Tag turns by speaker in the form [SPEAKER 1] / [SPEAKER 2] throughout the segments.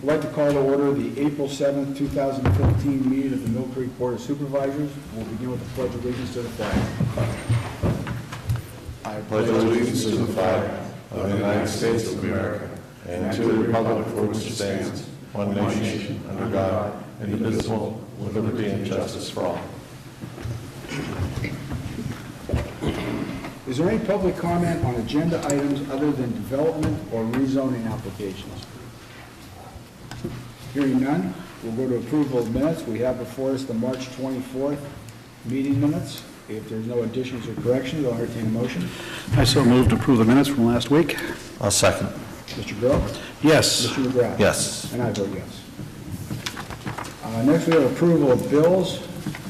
[SPEAKER 1] I'd like to call to order the April 7th, 2015 meeting of the Millcreek Board of Supervisors. We'll begin with the Pledge of Allegiance to the flag.
[SPEAKER 2] I pledge allegiance to the flag of the United States of America and to the republic for which it stands, one nation, under God, indivisible, with liberty and justice for all.
[SPEAKER 1] Is there any public comment on agenda items other than development or rezoning applications? Hearing none, we'll go to approval of minutes. We have before us the March 24th meeting minutes. If there's no additions or corrections, I'll entertain a motion.
[SPEAKER 3] I so move to approve the minutes from last week.
[SPEAKER 2] I'll second.
[SPEAKER 1] Mr. Grill?
[SPEAKER 3] Yes.
[SPEAKER 1] Mr. McGrath?
[SPEAKER 2] Yes.
[SPEAKER 1] And I vote yes. Next, we have approval of bills.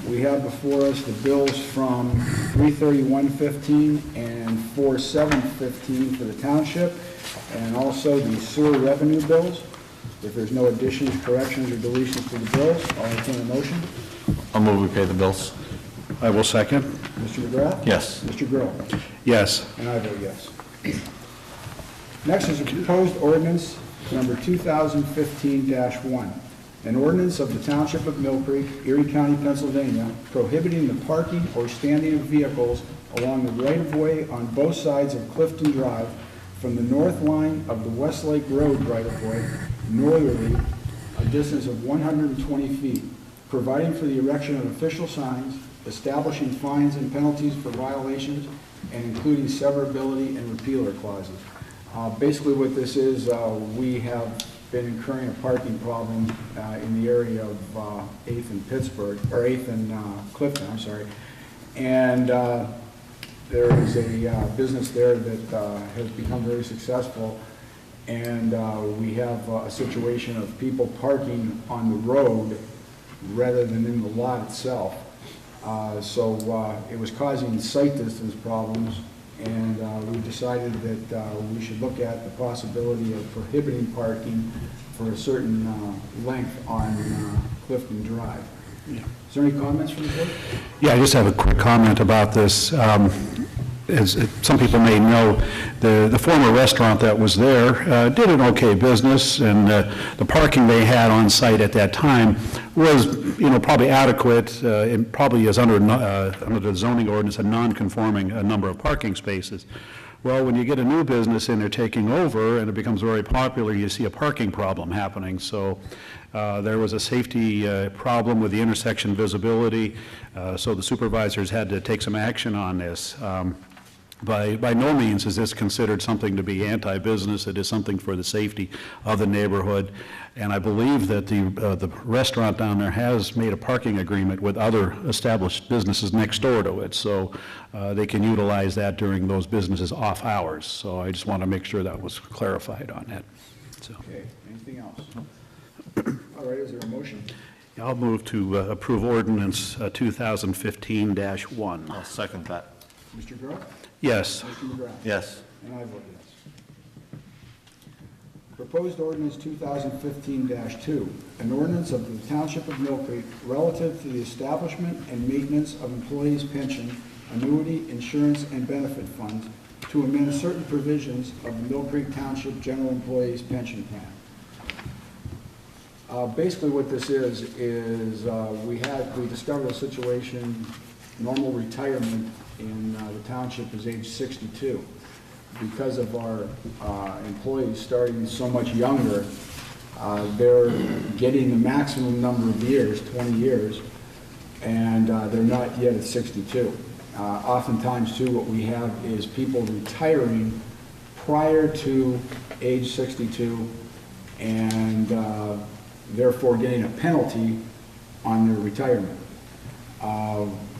[SPEAKER 1] We have before us the bills from 3/31/15 and 4/7/15 for the township, and also the sewer revenue bills. If there's no additions, corrections, or deletions to the bills, I'll entertain a motion.
[SPEAKER 2] I'll move we pay the bills.
[SPEAKER 3] I will second.
[SPEAKER 1] Mr. McGrath?
[SPEAKER 2] Yes.
[SPEAKER 1] Mr. Grill?
[SPEAKER 3] Yes.
[SPEAKER 1] And I vote yes. Next is a proposed ordinance number 2015-1, an ordinance of the Township of Millcreek, Erie County, Pennsylvania, prohibiting the parking or standing of vehicles along the right-of-way on both sides of Clifton Drive from the north line of the Westlake Road right-of-way northerly, a distance of 120 feet, providing for the erection of official signs, establishing fines and penalties for violations, and including severability and repealer clauses. Basically what this is, we have been incurring a parking problem in the area of 8th and Pittsburgh, or 8th and Clifton, I'm sorry. And there is a business there that has become very successful, and we have a situation of people parking on the road rather than in the lot itself. So it was causing sight distance problems, and we decided that we should look at the possibility of prohibiting parking for a certain length on Clifton Drive. Yeah. Is there any comments from the board?
[SPEAKER 3] Yeah, I just have a quick comment about this. As some people may know, the former restaurant that was there did an okay business, and the parking they had on site at that time was, probably adequate. It probably is under the zoning ordinance a non-conforming number of parking spaces. Well, when you get a new business in there taking over and it becomes very popular, you see a parking problem happening. So there was a safety problem with the intersection visibility, so the supervisors had to take some action on this. By no means is this considered something to be anti-business. It is something for the safety of the neighborhood. And I believe that the restaurant down there has made a parking agreement with other established businesses next door to it. So they can utilize that during those businesses off hours. So I just want to make sure that was clarified on that. So.
[SPEAKER 1] Okay, anything else? All right, is there a motion?
[SPEAKER 3] I'll move to approve ordinance 2015-1.
[SPEAKER 2] I'll second that.
[SPEAKER 1] Mr. Groh?
[SPEAKER 3] Yes.
[SPEAKER 1] Mr. McGrath?
[SPEAKER 2] Yes.
[SPEAKER 1] And I vote yes. Proposed ordinance 2015-2, an ordinance of the Township of Millcreek relative to the establishment and maintenance of employees' pension, annuity, insurance, and benefit funds to amend certain provisions of the Millcreek Township General Employees Pension Plan. Basically what this is we discovered a situation, normal retirement in the township is age 62. Because of our employees starting so much younger, they're getting the maximum number of years, 20 years, and they're not yet at 62. Oftentimes, too, what we have is people retiring prior to age 62 and therefore getting a penalty on their retirement.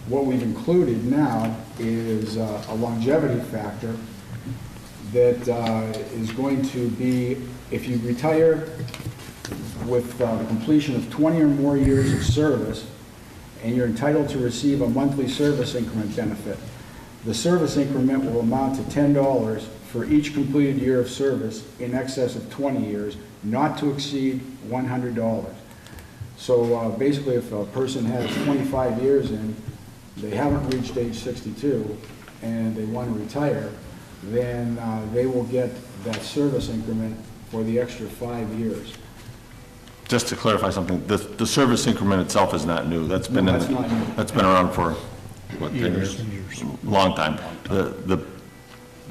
[SPEAKER 1] What we've included now is a longevity factor that is going to be, if you retire with the completion of 20 or more years of service, and you're entitled to receive a monthly service increment benefit. The service increment will amount to $10 for each completed year of service in excess of 20 years, not to exceed $100. So basically, if a person has 25 years in, they haven't reached age 62, and they want to retire, then they will get that service increment for the extra 5 years.
[SPEAKER 2] Just to clarify something, the service increment itself is not new. That's been,
[SPEAKER 1] No, that's not new.
[SPEAKER 2] that's been around for, what, 10 years? Long time.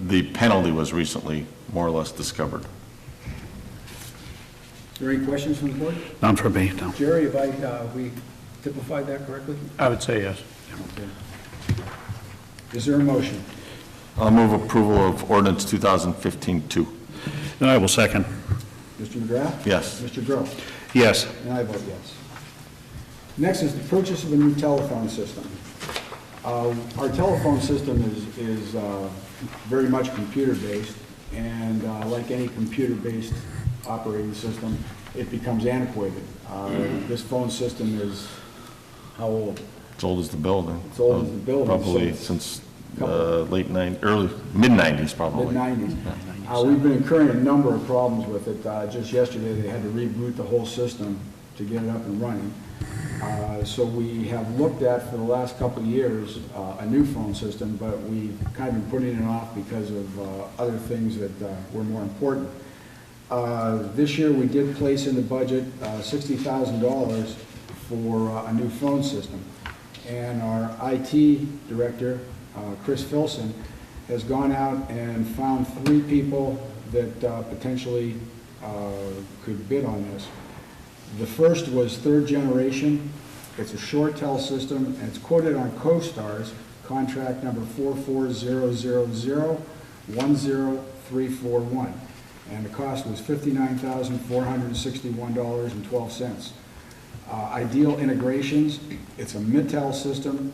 [SPEAKER 2] The penalty was recently more or less discovered.
[SPEAKER 1] Is there any questions from the board?
[SPEAKER 3] None for me, no.
[SPEAKER 1] Jerry, have we typified that correctly?
[SPEAKER 4] I would say yes.
[SPEAKER 1] Okay. Is there a motion?
[SPEAKER 2] I'll move approval of ordinance 2015-2.
[SPEAKER 3] And I will second.
[SPEAKER 1] Mr. McGrath?
[SPEAKER 2] Yes.
[SPEAKER 1] Mr. Groh?
[SPEAKER 3] Yes.
[SPEAKER 1] And I vote yes. Next is the purchase of a new telephone system. Our telephone system is very much computer-based, and like any computer-based operating system, it becomes antiquated. This phone system is how old?
[SPEAKER 2] As old as the building.
[SPEAKER 1] It's old as the building,
[SPEAKER 2] Probably
[SPEAKER 1] so-
[SPEAKER 2] since mid-90s probably.
[SPEAKER 1] Mid-90s. We've been incurring a number of problems with it. Just yesterday, they had to reboot the whole system to get it up and running. So we have looked at, for the last couple of years, a new phone system, but we've kind of been putting it off because of other things that were more important. This year, we did place in the budget $60,000 for a new phone system. And our IT director, Chris Filson, has gone out and found 3 people that potentially could bid on this. The first was third generation. It's a ShoreTel system, and it's quoted on CoStar's contract number 44000-10341. And the cost was $59,461.12. Ideal Integrations, it's a Mittal system,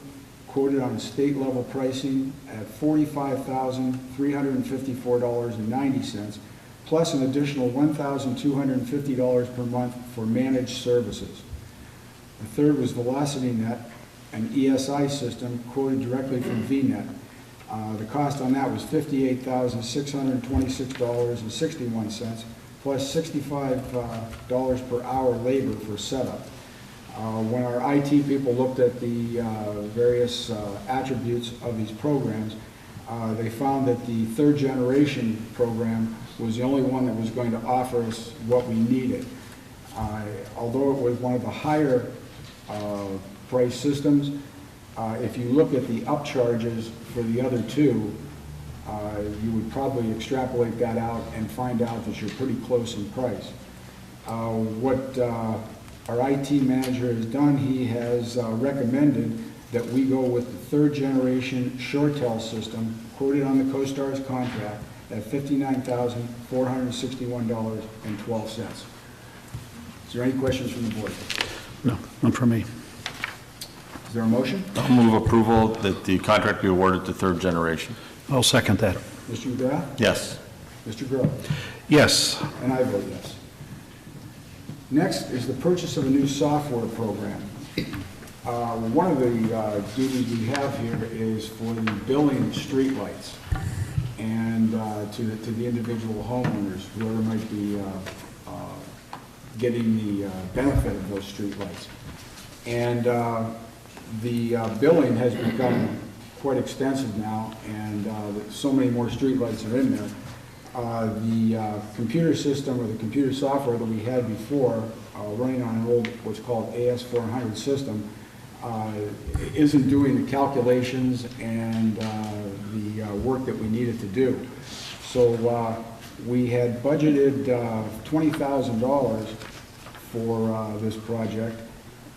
[SPEAKER 1] quoted on state level pricing at $45,354.90, plus an additional $1,250 per month for managed services. The third was VelocityNet, an ESI system quoted directly from VNet. The cost on that was $58,626.61, plus $65 per hour labor for setup. When our IT people looked at the various attributes of these programs, they found that the third generation program was the only one that was going to offer us what we needed. Although it was one of the higher price systems, if you look at the upcharges for the other 2, you would probably extrapolate that out and find out that you're pretty close in price. What our IT manager has done, he has recommended that we go with the third generation ShoreTel system quoted on the CoStar's contract at $59,461.12. Is there any questions from the board?
[SPEAKER 3] No, none for me.
[SPEAKER 1] Is there a motion?
[SPEAKER 2] I'll move approval that the contract be awarded to third generation.
[SPEAKER 3] I'll second that.
[SPEAKER 1] Mr. McGrath?
[SPEAKER 2] Yes.
[SPEAKER 1] Mr. Groh?
[SPEAKER 3] Yes.
[SPEAKER 1] And I vote yes. Next is the purchase of a new software program. One of the duties we have here is for the billing of streetlights and to the individual homeowners, whoever might be getting the benefit of those streetlights. And the billing has become quite extensive now, and so many more streetlights are in there. The computer system or the computer software that we had before, running on an old what's called AS400 system, isn't doing the calculations and the work that we needed to do. So we had budgeted $20,000 for this project,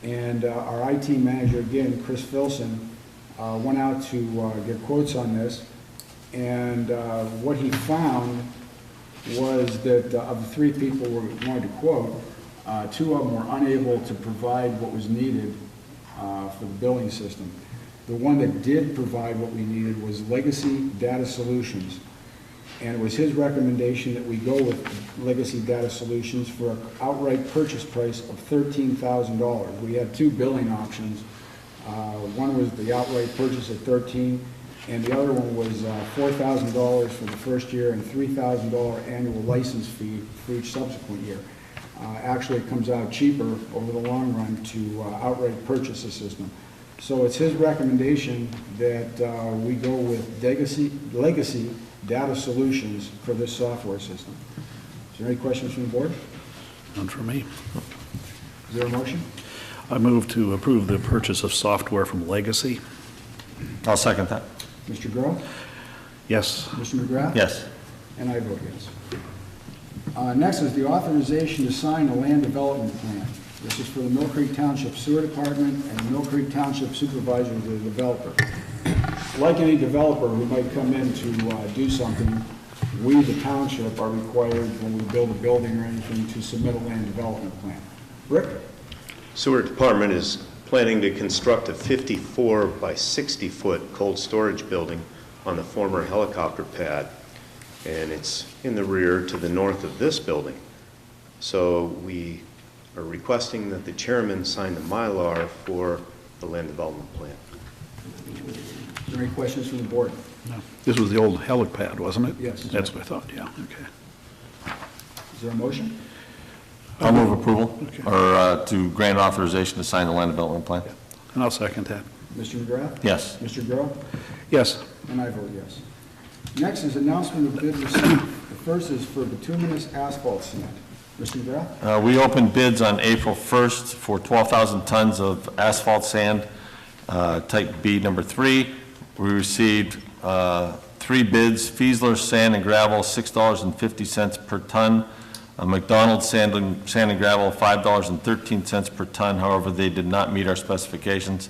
[SPEAKER 1] and our IT manager, again, Chris Filson, went out to get quotes on this. And what he found was that of the 3 people we wanted to quote, 2 of them were unable to provide what was needed for the billing system. The one that did provide what we needed was Legacy Data Solutions. And it was his recommendation that we go with Legacy Data Solutions for an outright purchase price of $13,000. We had 2 billing options. One was the outright purchase at $13,000, and the other one was $4,000 for the first year and $3,000 annual license fee for each subsequent year. Actually, it comes out cheaper over the long run to outright purchase the system. So it's his recommendation that we go with Legacy Data Solutions for this software system. Is there any questions from the board?
[SPEAKER 3] None for me.
[SPEAKER 1] Is there a motion?
[SPEAKER 3] I move to approve the purchase of software from Legacy.
[SPEAKER 2] I'll second that.
[SPEAKER 1] Mr. Groh?
[SPEAKER 3] Yes.
[SPEAKER 1] Mr. McGrath?
[SPEAKER 2] Yes.
[SPEAKER 1] And I vote yes. Next is the authorization to sign a land development plan. This is for the Millcreek Township Sewer Department and the Millcreek Township Supervisor, the developer. Like any developer who might come in to do something, we, the township, are required when we build a building or anything to submit a land development plan. Rick?
[SPEAKER 4] Sewer Department is planning to construct a 54 by 60-foot cold storage building on the former helicopter pad, and it's in the rear to the north of this building. So we are requesting that the chairman sign the Mylar for the land development plan.
[SPEAKER 1] Is there any questions from the board?
[SPEAKER 3] No. This was the old helipad, wasn't it?
[SPEAKER 1] Yes.
[SPEAKER 3] That's what I thought, yeah, okay.
[SPEAKER 1] Is there a motion?
[SPEAKER 2] I'll move approval,
[SPEAKER 3] Okay.
[SPEAKER 2] or to grant authorization to sign the land development plan.
[SPEAKER 3] And I'll second that.
[SPEAKER 1] Mr. McGrath?
[SPEAKER 2] Yes.
[SPEAKER 1] Mr. Groh?
[SPEAKER 3] Yes.
[SPEAKER 1] And I vote yes. Next is announcement of bid received. The first is for bituminous asphalt cement. Mr. McGrath?
[SPEAKER 2] We opened bids on April 1st for 12,000 tons of asphalt sand, type B number 3. We received 3 bids: Fiesler Sand and Gravel, $6.50 per ton; McDonald's Sand and Gravel, $5.13 per ton. However, they did not meet our specifications.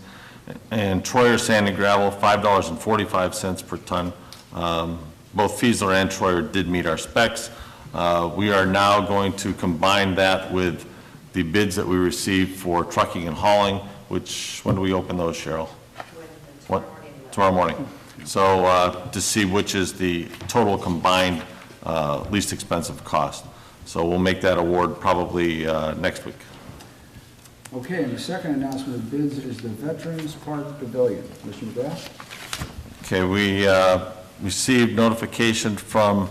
[SPEAKER 2] And Troyer Sand and Gravel, $5.45 per ton. Both Fiesler and Troyer did meet our specs. We are now going to combine that with the bids that we received for trucking and hauling, which, when do we open those, Cheryl? Tomorrow morning. So to see which is the total combined least expensive cost. So we'll make that award probably next week.
[SPEAKER 1] Okay, and the second announcement of bids is the Veterans Park Pavilion. Mr. McGrath?
[SPEAKER 2] Okay, we received notification from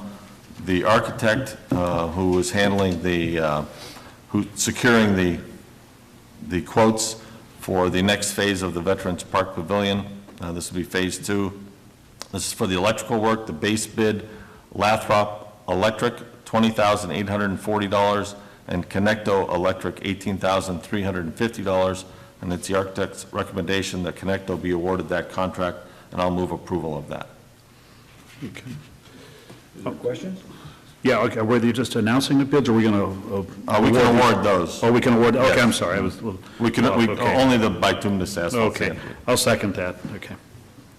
[SPEAKER 2] the architect who was handling securing the quotes for the next phase of the Veterans Park Pavilion. This will be phase 2. This is for the electrical work. The base bid, Lathrop Electric, $20,840, and Connecto Electric, $18,350. And it's the architect's recommendation that Connecto be awarded that contract, and I'll move approval of that.
[SPEAKER 3] Okay.
[SPEAKER 1] Is there questions?
[SPEAKER 3] Yeah, okay, were you just announcing the bids, or are we going to?
[SPEAKER 2] We can award those.
[SPEAKER 3] Oh, we can award, okay,
[SPEAKER 2] Yes.
[SPEAKER 3] I'm sorry, I was.
[SPEAKER 2] We can,
[SPEAKER 3] Okay.
[SPEAKER 2] only the bituminous asphalt
[SPEAKER 3] Okay,
[SPEAKER 2] sand.
[SPEAKER 3] I'll second that, okay.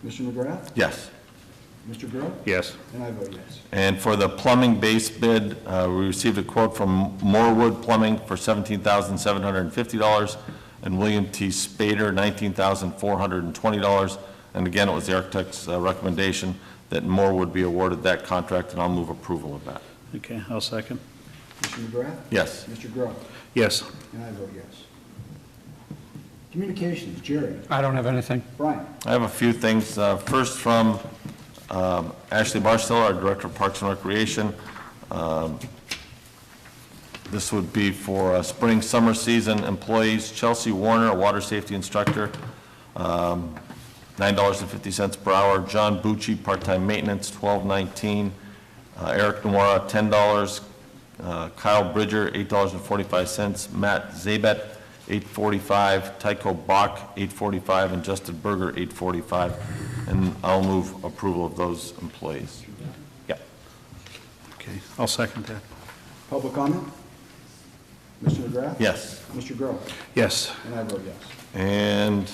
[SPEAKER 1] Mr. McGrath?
[SPEAKER 2] Yes.
[SPEAKER 1] Mr. Groh?
[SPEAKER 3] Yes.
[SPEAKER 1] And I vote yes.
[SPEAKER 2] And for the plumbing base bid, we received a quote from Morewood Plumbing for $17,750, and William T. Spader, $19,420. And again, it was the architect's recommendation that Morewood be awarded that contract, and I'll move approval of that.
[SPEAKER 3] Okay, I'll second.
[SPEAKER 1] Mr. McGrath?
[SPEAKER 2] Yes.
[SPEAKER 1] Mr. Groh?
[SPEAKER 3] Yes.
[SPEAKER 1] And I vote yes. Communications, Jerry.
[SPEAKER 5] I don't have anything.
[SPEAKER 1] Brian.
[SPEAKER 2] I have a few things. First, from Ashley Barstow, our Director of Parks and Recreation. This would be for spring, summer season employees. Chelsea Warner, a water safety instructor, $9.50 per hour. John Bucci, part-time maintenance, $12.19. Eric Noir, $10. Kyle Bridger, $8.45. Matt Zabet, $8.45. Tycho Bach, $8.45. And Justin Berger, $8.45. And I'll move approval of those employees. Yeah.
[SPEAKER 3] Okay, I'll second that.
[SPEAKER 1] Public comment? Mr. McGrath?
[SPEAKER 2] Yes.
[SPEAKER 1] Mr. Groh?
[SPEAKER 3] Yes.
[SPEAKER 1] And I vote yes.
[SPEAKER 2] And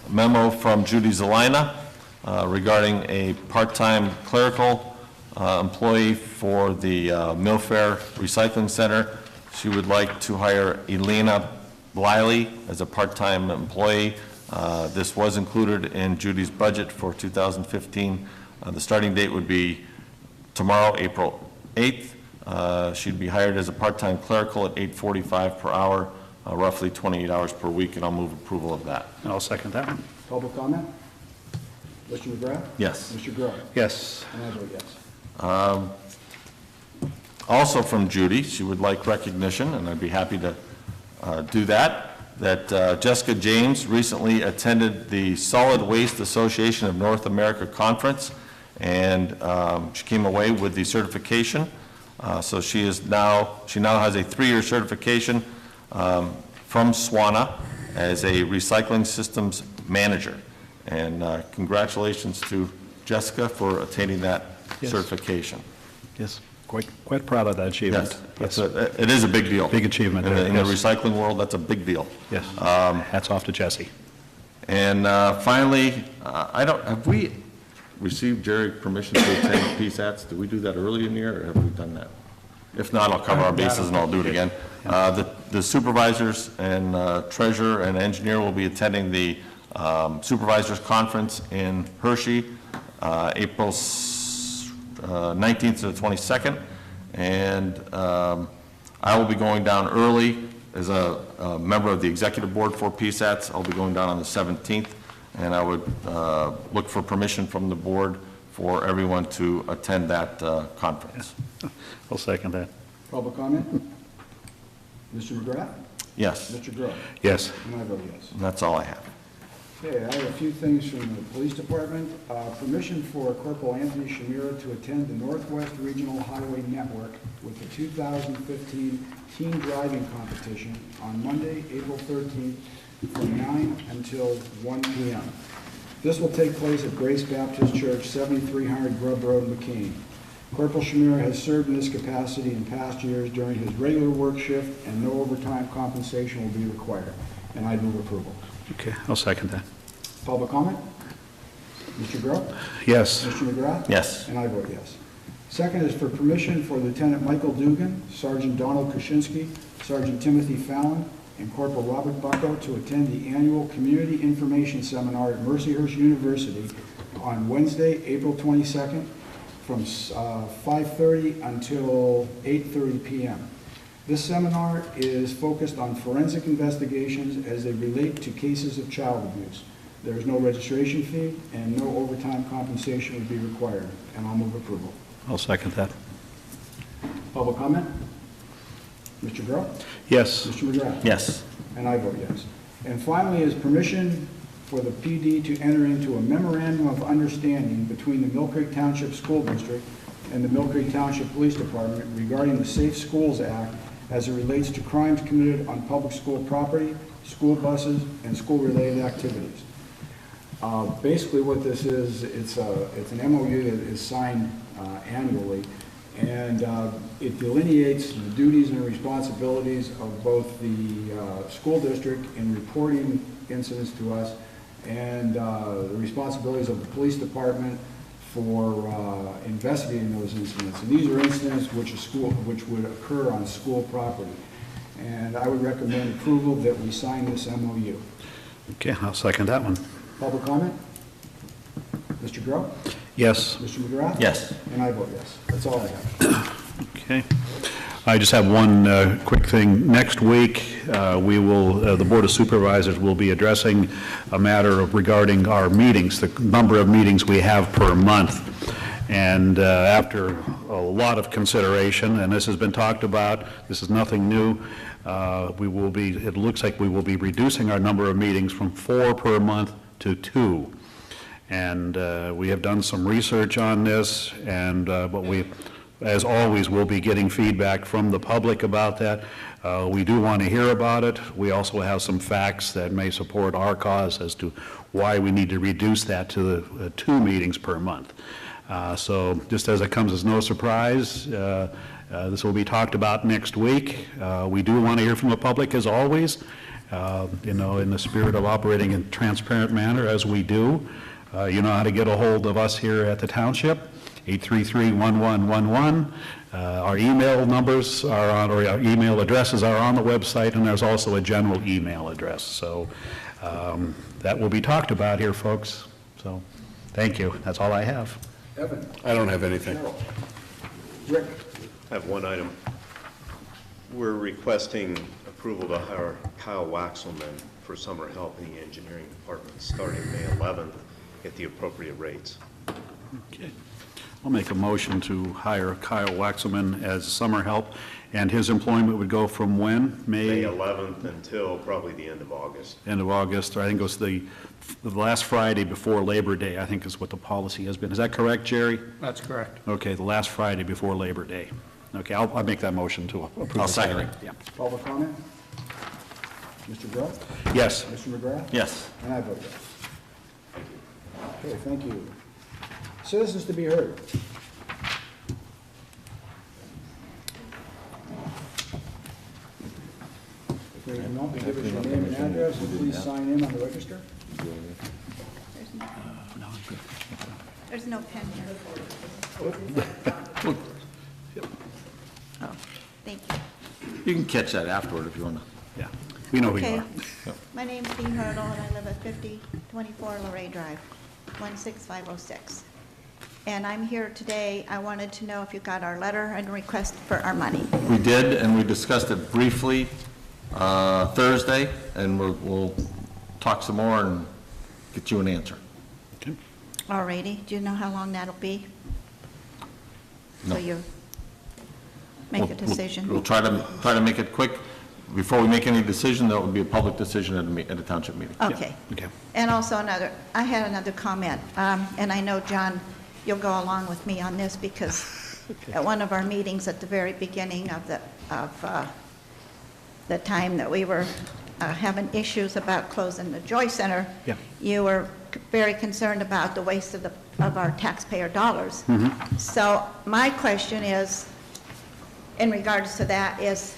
[SPEAKER 2] a memo from Judy Zelina regarding a part-time clerical employee for the Millfair Recycling Center. She would like to hire Elena Bliley as a part-time employee. This was included in Judy's budget for 2015. The starting date would be tomorrow, April 8th. She'd be hired as a part-time clerical at $8.45 per hour, roughly 28 hours per week, and I'll move approval of that.
[SPEAKER 3] And I'll second that one.
[SPEAKER 1] Public comment? Mr. McGrath?
[SPEAKER 2] Yes.
[SPEAKER 1] Mr. Groh?
[SPEAKER 3] Yes.
[SPEAKER 1] And I vote yes.
[SPEAKER 2] Also from Judy, she would like recognition, and I'd be happy to do that, Jessica James recently attended the Solid Waste Association of North America Conference, and she came away with the certification. So she now has a 3-year certification from SWANA as a recycling systems manager. And congratulations to Jessica for attaining that
[SPEAKER 3] Yes.
[SPEAKER 2] certification.
[SPEAKER 3] Yes, quite proud of that achievement.
[SPEAKER 2] Yes, it is a big deal.
[SPEAKER 3] Big achievement
[SPEAKER 2] In
[SPEAKER 3] there,
[SPEAKER 2] the- in the
[SPEAKER 3] yes.
[SPEAKER 2] recycling world, that's a big deal.
[SPEAKER 3] Yes, hats off to Jesse.
[SPEAKER 2] And finally, have we received, Jerry, permission to attend PSATs? Did we do that early in the year, or have we done that? If not, I'll cover our bases and I'll do it again. The supervisors and treasurer and engineer will be attending the supervisors conference in Hershey, April 19th to the 22nd. And I will be going down early as a member of the executive board for PSATs. I'll be going down on the 17th, and I would look for permission from the board for everyone to attend that conference.
[SPEAKER 3] I'll second that.
[SPEAKER 1] Public comment? Mr. McGrath?
[SPEAKER 2] Yes,
[SPEAKER 1] Mr. Grow?
[SPEAKER 3] Yes.
[SPEAKER 1] And I vote yes.
[SPEAKER 2] and that's all I have.
[SPEAKER 1] Okay, I have a few things from the police department. Permission for Corporal Anthony Shamira to attend the Northwest Regional Highway Network with the 2015 Teen Driving Competition on Monday, April 13th from 9 until 1 p.m. This will take place at Grace Baptist Church, 7300 Grub Road, McKean. Corporal Shamira has served in this capacity in past years during his regular work shift, and no overtime compensation will be required. And I move approval.
[SPEAKER 3] Okay, I'll second that.
[SPEAKER 1] Public comment? Mr. Grow?
[SPEAKER 3] Yes.
[SPEAKER 1] Mr. McGrath?
[SPEAKER 2] Yes.
[SPEAKER 1] And I vote yes. Second is for permission for Lieutenant Michael Dugan, Sergeant Donald Krasinski, Sergeant Timothy Fallon, and Corporal Robert Bucko to attend the annual Community Information Seminar at Mercyhurst University on Wednesday, April 22nd from 5:30 until 8:30 p.m. This seminar is focused on forensic investigations as they relate to cases of child abuse. There is no registration fee and no overtime compensation would be required, and I'll move approval.
[SPEAKER 3] I'll second that.
[SPEAKER 1] Public comment? Mr. Grow?
[SPEAKER 3] Yes.
[SPEAKER 1] Mr. McGrath?
[SPEAKER 2] Yes.
[SPEAKER 1] And I vote yes. And finally is permission for the PD to enter into a memorandum of understanding between the Millcreek Township School District and the Millcreek Township Police Department regarding the Safe Schools Act as it relates to crimes committed on public school property, school buses, and school-related activities. Basically what this is, it's an MOU that is signed annually, and it delineates the duties and responsibilities of both the school district in reporting incidents to us and the responsibilities of the police department for investigating those incidents. And these are incidents which would occur on school property. And I would recommend approval that we sign this MOU.
[SPEAKER 3] Okay, I'll second that one.
[SPEAKER 1] Public comment? Mr. Grow?
[SPEAKER 3] Yes.
[SPEAKER 1] Mr. McGrath?
[SPEAKER 2] Yes.
[SPEAKER 1] And I vote yes. That's all I have.
[SPEAKER 3] Okay. I just have one quick thing. Next week, the Board of Supervisors will be addressing a matter regarding our meetings, the number of meetings we have per month. And after a lot of consideration, and this has been talked about, this is nothing new, it looks like we will be reducing our number of meetings from 4 per month to 2. And we have done some research on this, and but we, as always, will be getting feedback from the public about that. We do want to hear about it. We also have some facts that may support our cause as to why we need to reduce that to the 2 meetings per month. So just as it comes as no surprise, this will be talked about next week. We do want to hear from the public as always, in the spirit of operating in a transparent manner as we do. You know how to get a hold of us here at the Township, 833-1111. Our email numbers are on, or our email addresses are on the website, and there's also a general email address. So that will be talked about here, folks. So thank you. That's all I have.
[SPEAKER 1] Evan?
[SPEAKER 5] I don't have anything.
[SPEAKER 1] Cheryl? Rick?
[SPEAKER 4] I have one item. We're requesting approval to hire Kyle Waxelman for summer help in the engineering department starting May 11th at the appropriate rates.
[SPEAKER 3] Okay. I'll make a motion to hire Kyle Waxelman as summer help, and his employment would go from when?
[SPEAKER 4] May 11th until probably the end of August.
[SPEAKER 3] End of August, or I think it was the last Friday before Labor Day, I think is what the policy has been. Is that correct, Jerry?
[SPEAKER 6] That's correct.
[SPEAKER 3] Okay, the last Friday before Labor Day. Okay, I'll make that motion to approve.
[SPEAKER 2] I'll second it.
[SPEAKER 3] Yeah.
[SPEAKER 1] Public comment? Mr. Grow?
[SPEAKER 3] Yes.
[SPEAKER 1] Mr. McGrath?
[SPEAKER 2] Yes.
[SPEAKER 1] And I vote yes. Okay, thank you. Citizens to be heard. If there is none, give us your name and address, and please sign in on the register.
[SPEAKER 5] There's no pen here. Oh, thank you.
[SPEAKER 2] You can catch that afterward if you want to.
[SPEAKER 3] Yeah, we know who you
[SPEAKER 5] Okay.
[SPEAKER 3] are.
[SPEAKER 5] My name's Dee Hurdle, and I live at 5024 Luray Drive, 16506. And I'm here today, I wanted to know if you got our letter and request for our money.
[SPEAKER 2] We did, and we discussed it briefly Thursday, and we'll talk some more and get you an answer.
[SPEAKER 5] Alrighty, do you know how long that'll be?
[SPEAKER 2] No.
[SPEAKER 5] So you make a
[SPEAKER 2] We'll
[SPEAKER 5] decision?
[SPEAKER 2] try to make it quick. Before we make any decision, there will be a public decision at a township meeting.
[SPEAKER 5] Okay.
[SPEAKER 3] Okay.
[SPEAKER 5] And also I had another comment, and I know, John, you'll go along with me on this, because at one of our meetings at the very beginning of the time that we were having issues about closing the Joy Center,
[SPEAKER 3] Yeah.
[SPEAKER 5] you were very concerned about the waste of our taxpayer dollars. So my question is, in regards to that, is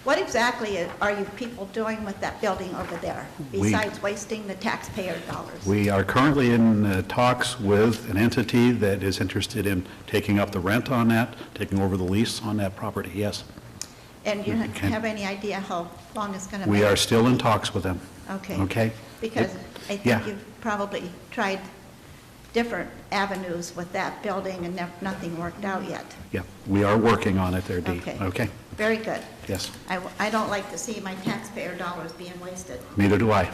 [SPEAKER 5] what exactly are you people doing with that building over there, besides wasting the taxpayer dollars?
[SPEAKER 3] We are currently in talks with an entity that is interested in taking up the rent on that, taking over the lease on that property, yes.
[SPEAKER 5] And you
[SPEAKER 3] Okay.
[SPEAKER 5] have any idea how long it's going to be?
[SPEAKER 3] We are still in talks with them.
[SPEAKER 5] Okay.
[SPEAKER 3] Okay?
[SPEAKER 5] Because I
[SPEAKER 3] Yeah.
[SPEAKER 5] think you've probably tried different avenues with that building, and nothing worked out yet.
[SPEAKER 3] Yeah, we are working on it there, Dee.
[SPEAKER 5] Okay.
[SPEAKER 3] Okay?
[SPEAKER 5] Very good.
[SPEAKER 3] Yes,
[SPEAKER 5] I don't like to see my taxpayer dollars being wasted.
[SPEAKER 3] neither do I.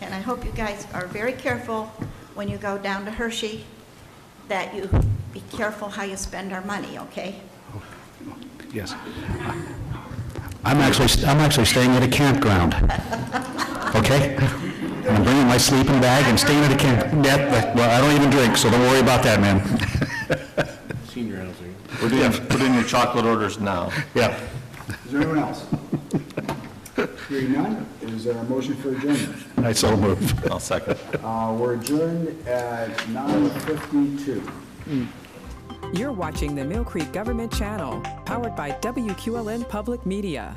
[SPEAKER 5] And I hope you guys are very careful when you go down to Hershey, that you be careful how you spend our money, okay?
[SPEAKER 3] Yes. I'm actually staying at a campground. Okay? And I'm bringing my sleeping bag and staying at a camp. Yeah, well, I don't even drink, so don't worry about that, man.
[SPEAKER 6] Senior housing.
[SPEAKER 2] Put in your chocolate orders now.
[SPEAKER 3] Yeah.
[SPEAKER 1] Is there anyone else? Hearing none, is there a motion for adjournment?
[SPEAKER 3] I so move.
[SPEAKER 2] I'll second.
[SPEAKER 1] We're adjourned at 9:52.
[SPEAKER 7] You're watching the Millcreek Government Channel, powered by WQLN Public Media.